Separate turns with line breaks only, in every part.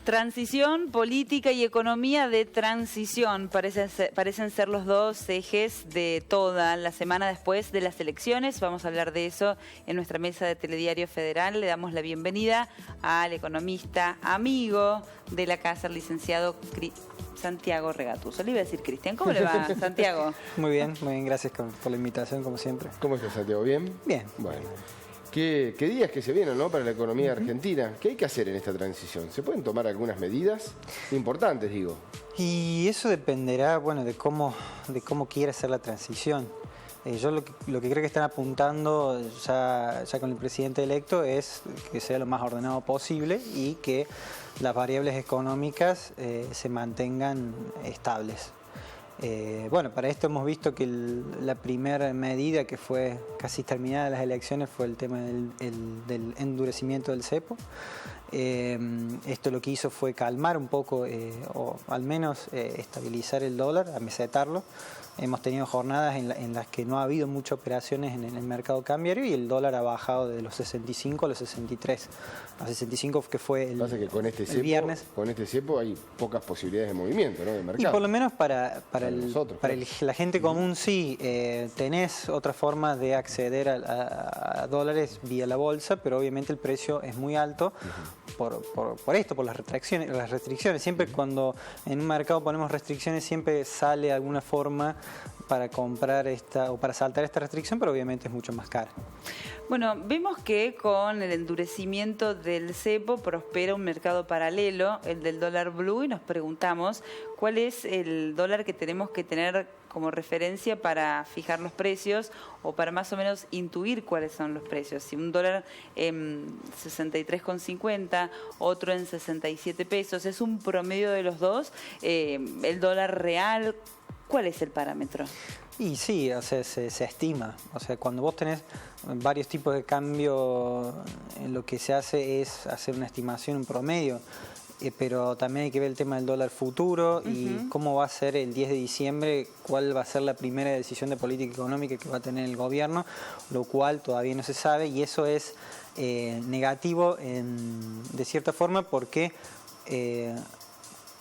Transición, política y economía de transición parecen ser los dos ejes de toda la semana después de las elecciones. Vamos a hablar de eso en nuestra mesa de Telediario Federal. Le damos la bienvenida al economista amigo de la casa, el licenciado Santiago Regatuso. Le iba a decir Cristian. ¿Cómo le va, Santiago?
Muy bien, gracias por la invitación, como siempre.
¿Cómo estás, Santiago? ¿Bien?
Bien.
Bueno. ¿Qué días que se vienen, ¿no?, para la economía argentina? ¿Qué hay que hacer en esta transición? ¿Se pueden tomar algunas medidas importantes, digo?
Y eso dependerá, bueno, de cómo quiere hacer la transición. Yo lo que creo que están apuntando ya con el presidente electo es que sea lo más ordenado posible y que las variables económicas se mantengan estables. Bueno, para esto hemos visto que la primera medida que fue casi terminada las elecciones fue el tema del endurecimiento del cepo. Esto lo que hizo fue calmar un poco, o al menos estabilizar el dólar, amesetarlo. Hemos tenido jornadas en las que no ha habido muchas operaciones en el mercado cambiario y el dólar ha bajado de los 65 a los 63. Los 65 que fue el viernes.
Con este cepo hay pocas posibilidades de movimiento, ¿no?, del mercado.
Y por lo menos para la gente común sí, tenés otra forma de acceder a dólares vía la bolsa, pero obviamente el precio es muy alto por esto, por las restricciones. Siempre cuando en un mercado ponemos restricciones, siempre sale alguna forma para comprar o para saltar esta restricción, pero obviamente es mucho más cara.
Bueno, vemos que con el endurecimiento del cepo prospera un mercado paralelo, el del dólar blue, y nos preguntamos cuál es el dólar que tenemos que tener como referencia para fijar los precios o para más o menos intuir cuáles son los precios. Si un dólar en 63,50, otro en 67 pesos, es un promedio de los dos, el dólar real, ¿cuál es el parámetro?
Y sí, o sea, se estima. O sea, cuando vos tenés varios tipos de cambio, lo que se hace es hacer una estimación, un promedio. Pero también hay que ver el tema del dólar futuro y cómo va a ser el 10 de diciembre, cuál va a ser la primera decisión de política económica que va a tener el gobierno, lo cual todavía no se sabe, y eso es negativo de cierta forma porque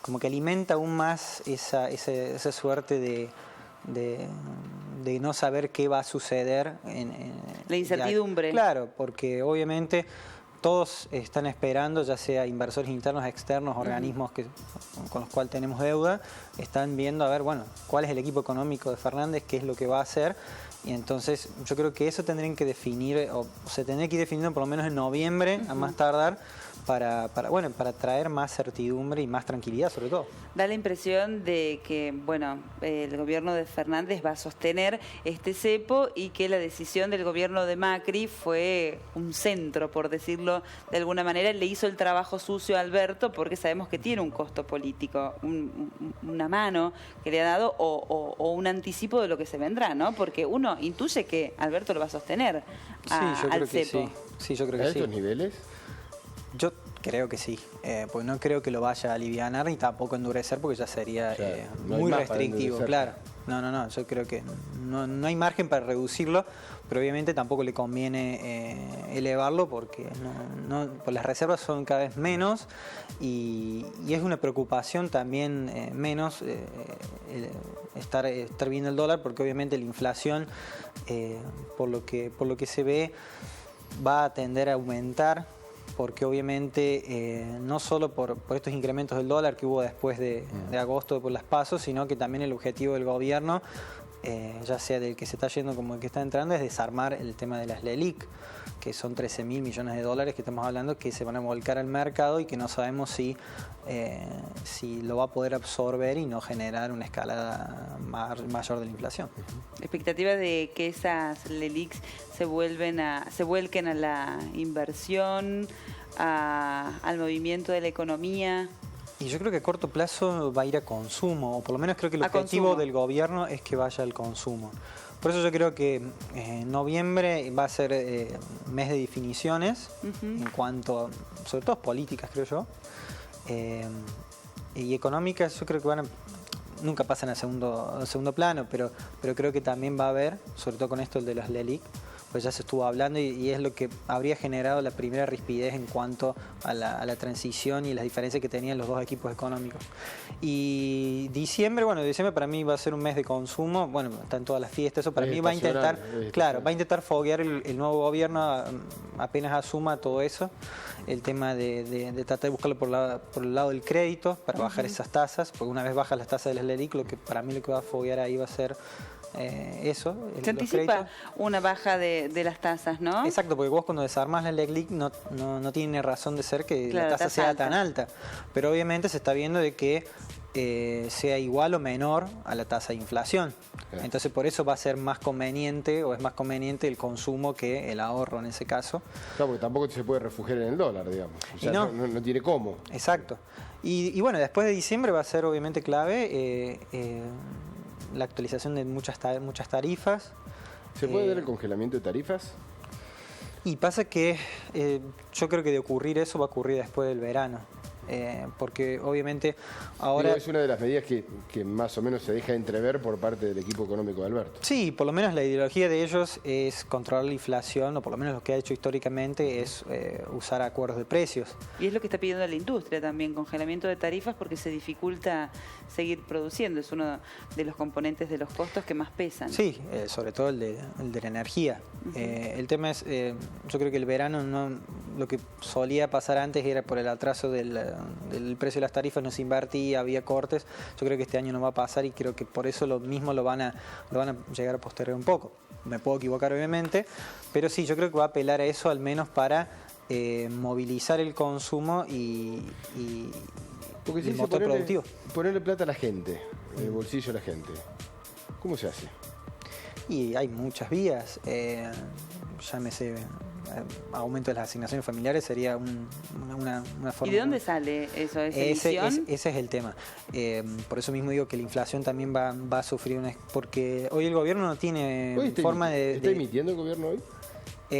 como que alimenta aún más esa suerte de no saber qué va a suceder.
La incertidumbre.
Claro, porque obviamente todos están esperando, ya sea inversores internos, externos, organismos con los cuales tenemos deuda, están viendo a ver, bueno, cuál es el equipo económico de Fernández, qué es lo que va a hacer. Y entonces yo creo que eso tendrían que definir, o se tendría que ir definiendo por lo menos en noviembre, a más tardar, para traer más certidumbre y más tranquilidad sobre todo.
Da la impresión de que, bueno, el gobierno de Fernández va a sostener este cepo y que la decisión del gobierno de Macri fue un centro, por decirlo de alguna manera. Le hizo el trabajo sucio a Alberto porque sabemos que tiene un costo político, una mano que le ha dado o un anticipo de lo que se vendrá, ¿no? Porque uno intuye que Alberto lo va a sostener al cepo.
Sí, yo creo que sí.
¿A estos niveles?
Yo creo que sí, pues no creo que lo vaya a alivianar ni tampoco endurecer porque ya sería muy restrictivo, claro. No, yo creo que no hay margen para reducirlo, pero obviamente tampoco le conviene elevarlo porque pues las reservas son cada vez menos y es una preocupación también menos estar viendo el dólar porque obviamente la inflación, por lo que se ve, va a tender a aumentar. Porque obviamente no solo por estos incrementos del dólar que hubo después de agosto por las PASO, sino que también el objetivo del gobierno, ya sea del que se está yendo como el que está entrando, es desarmar el tema de las LELIQ, que son 13.000 millones de dólares que estamos hablando que se van a volcar al mercado y que no sabemos si lo va a poder absorber y no generar una escalada mayor de la inflación.
¿Expectativa de que esas LELIQ se vuelquen a la inversión, al movimiento de la economía?
Y yo creo que a corto plazo va a ir a consumo, o por lo menos creo que el objetivo del gobierno es que vaya al consumo. Por eso yo creo que noviembre va a ser mes de definiciones en cuanto, sobre todo políticas, creo yo, y económicas. Yo creo que nunca pasan a segundo plano, pero creo que también va a haber, sobre todo con esto el de las LELIQ, pues ya se estuvo hablando y es lo que habría generado la primera rispidez en cuanto a la transición y las diferencias que tenían los dos equipos económicos. Y diciembre para mí va a ser un mes de consumo, bueno, están todas las fiestas, eso para mí va a intentar foguear el nuevo gobierno apenas asuma todo eso, el tema de tratar de buscarlo por el lado del crédito para bajar esas tasas, porque una vez bajas las tasas del LELIQ, para mí lo que va a foguear ahí va a ser eso.
Se anticipa una baja de las tasas, ¿no?
Exacto, porque vos cuando desarmás la LELIQ no tiene razón de ser que la tasa sea tan alta, pero obviamente se está viendo de que sea igual o menor a la tasa de inflación. Entonces por eso va a ser más conveniente o es más conveniente el consumo que el ahorro en ese caso.
Claro, porque tampoco se puede refugiar en el dólar, digamos. O sea, no tiene cómo.
Exacto. Y bueno, después de diciembre va a ser obviamente clave la actualización de muchas tarifas.
¿Se puede ver el congelamiento de tarifas?
Y pasa que yo creo que de ocurrir eso va a ocurrir después del verano. Porque obviamente ahora...
es una de las medidas que más o menos se deja entrever por parte del equipo económico de Alberto.
Sí, por lo menos la ideología de ellos es controlar la inflación, o por lo menos lo que ha hecho históricamente es usar acuerdos de precios.
Y es lo que está pidiendo la industria también, congelamiento de tarifas, porque se dificulta seguir produciendo, es uno de los componentes de los costos que más pesan.
Sí, sobre todo el de la energía. El tema es, yo creo que el verano lo que solía pasar antes era por el atraso del precio de las tarifas, no se invertía, había cortes. Yo creo que este año no va a pasar y creo que por eso lo mismo lo van a llegar a postergar un poco. Me puedo equivocar obviamente, pero sí, yo creo que va a apelar a eso al menos para movilizar el consumo y el motor productivo.
Ponerle plata a la gente, en el bolsillo a la gente. ¿Cómo se hace?
Y hay muchas vías, llámese aumento de las asignaciones familiares, sería una forma.
¿Y de dónde sale eso?
Ese es el tema. Por eso mismo digo que la inflación también va a sufrir porque hoy el gobierno no tiene forma de...
¿Está emitiendo el gobierno hoy?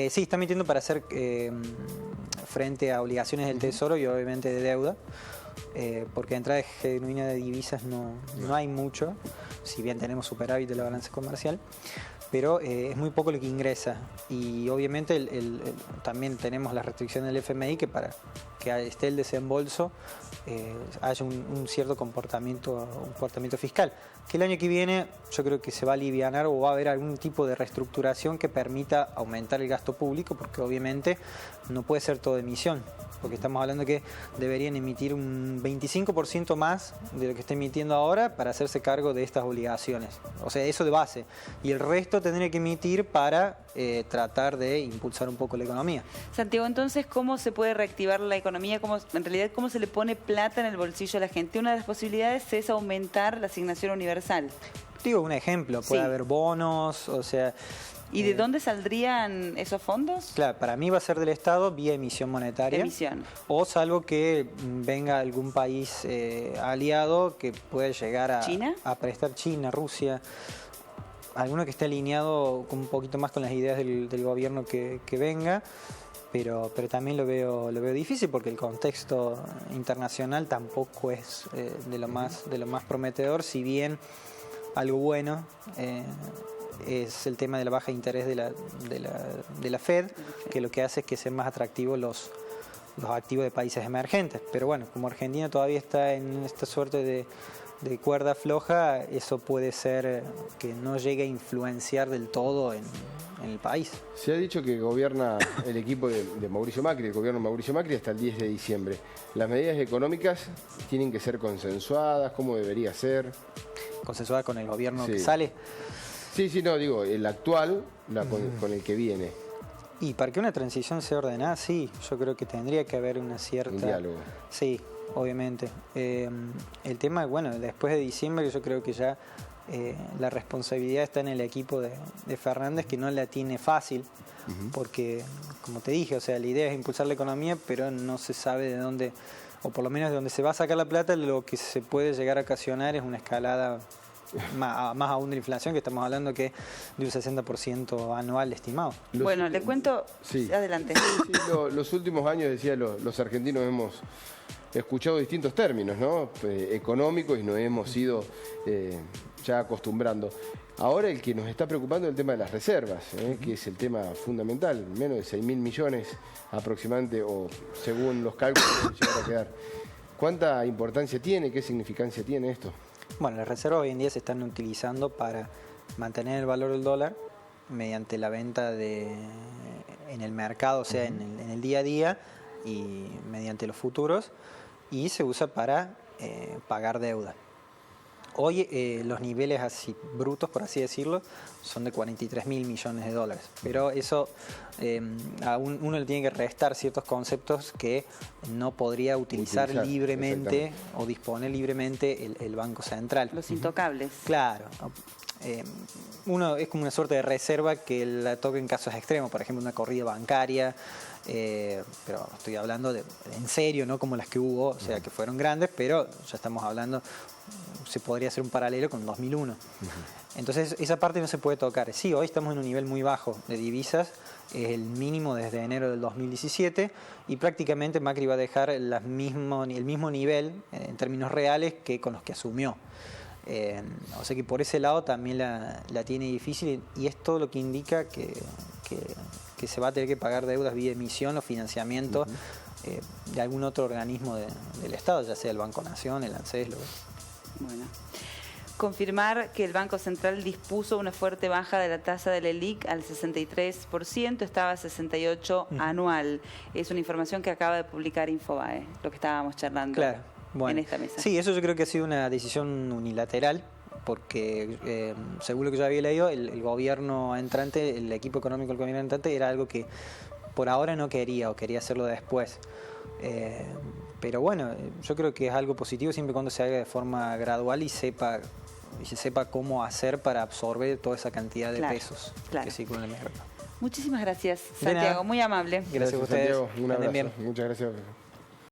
Sí, está emitiendo para hacer frente a obligaciones del Tesoro y obviamente de deuda. Porque entrada genuina de divisas no hay mucho, si bien tenemos superávit de la balanza comercial, pero es muy poco lo que ingresa. Y obviamente también tenemos la restricción del FMI, que para que esté el desembolso haya un cierto comportamiento fiscal, que el año que viene yo creo que se va a alivianar o va a haber algún tipo de reestructuración que permita aumentar el gasto público, porque obviamente no puede ser todo emisión, porque estamos hablando que deberían emitir un 25% más de lo que está emitiendo ahora para hacerse cargo de estas obligaciones. O sea, eso de base. Y el resto tendría que emitir para tratar de impulsar un poco la economía.
Santiago, entonces, ¿cómo se puede reactivar la economía? ¿Cómo se le pone plata en el bolsillo a la gente? Una de las posibilidades es aumentar la asignación universal.
Digo, un ejemplo, puede haber bonos, o sea...
¿Y de dónde saldrían esos fondos?
Claro, para mí va a ser del Estado vía emisión monetaria. O salvo que venga algún país aliado que pueda llegar a prestar, China, Rusia, alguno que esté alineado un poquito más con las ideas del gobierno que venga. Pero también lo veo difícil porque el contexto internacional tampoco es de lo más prometedor, si bien algo bueno es el tema de la baja de interés de la Fed, que lo que hace es que sean más atractivos los activos de países emergentes. Pero bueno, como Argentina todavía está en esta suerte de cuerda floja, eso puede ser que no llegue a influenciar del todo en el país.
Se ha dicho que gobierna el equipo de Mauricio Macri, el gobierno de Mauricio Macri, hasta el 10 de diciembre. ¿Las medidas económicas tienen que ser consensuadas? ¿Cómo debería ser?
¿Consensuada con el gobierno que sale?
Sí, no, digo, el actual con el que viene.
Y para que una transición sea ordenada, sí, yo creo que tendría que haber una cierta...
Un diálogo.
Sí, obviamente. El tema, bueno, después de diciembre yo creo que ya la responsabilidad está en el equipo de Fernández, que no la tiene fácil, porque, como te dije, o sea, la idea es impulsar la economía, pero no se sabe de dónde, o por lo menos de dónde se va a sacar la plata. Lo que se puede llegar a ocasionar es una escalada más aún de la inflación, que estamos hablando que de un 60% anual estimado.
Le cuento, adelante.
Sí, los últimos años, decía, los argentinos escuchado distintos términos, ¿no? Económicos, y nos hemos ido ya acostumbrando. Ahora el que nos está preocupando es el tema de las reservas, que es el tema fundamental. Menos de 6.000 millones aproximadamente, o según los cálculos que llegar a quedar. ¿Cuánta importancia tiene? ¿Qué significancia tiene esto?
Bueno, las reservas hoy en día se están utilizando para mantener el valor del dólar mediante la venta en el mercado, o sea, en el día a día y mediante los futuros, y se usa para pagar deuda. Hoy los niveles así brutos, por así decirlo, son de 43.000 millones de dólares. Pero eso a uno le tiene que restar ciertos conceptos que no podría utilizar libremente o disponer libremente el Banco Central.
Los intocables.
Claro. Uno es como una suerte de reserva que la toca en casos extremos, por ejemplo una corrida bancaria, pero estoy hablando en serio, no como las que hubo, o sea, que fueron grandes, pero ya estamos hablando, se podría hacer un paralelo con 2001. Entonces esa parte no se puede tocar. Sí, hoy estamos en un nivel muy bajo de divisas, es el mínimo desde enero del 2017, y prácticamente Macri va a dejar el mismo nivel en términos reales que con los que asumió. O sea que por ese lado también la tiene difícil, y es todo lo que indica que se va a tener que pagar deudas vía emisión o financiamiento de algún otro organismo del Estado, ya sea el Banco Nación, el ANSES.
Bueno. Confirmar que el Banco Central dispuso una fuerte baja de la tasa del ELIC al 63%, estaba a 68% anual. Es una información que acaba de publicar Infobae, lo que estábamos charlando.
Claro. Bueno,
en esta mesa.
Sí, eso yo creo que ha sido una decisión unilateral, porque según lo que yo había leído, el gobierno entrante, el equipo económico del gobierno entrante era algo que por ahora no quería, o quería hacerlo después. Pero bueno, yo creo que es algo positivo siempre y cuando se haga de forma gradual y se sepa cómo hacer para absorber toda esa cantidad de pesos que circulan en el mercado.
Muchísimas gracias, Santiago, muy amable.
Gracias a ustedes.
Santiago, un abrazo. Muchas gracias.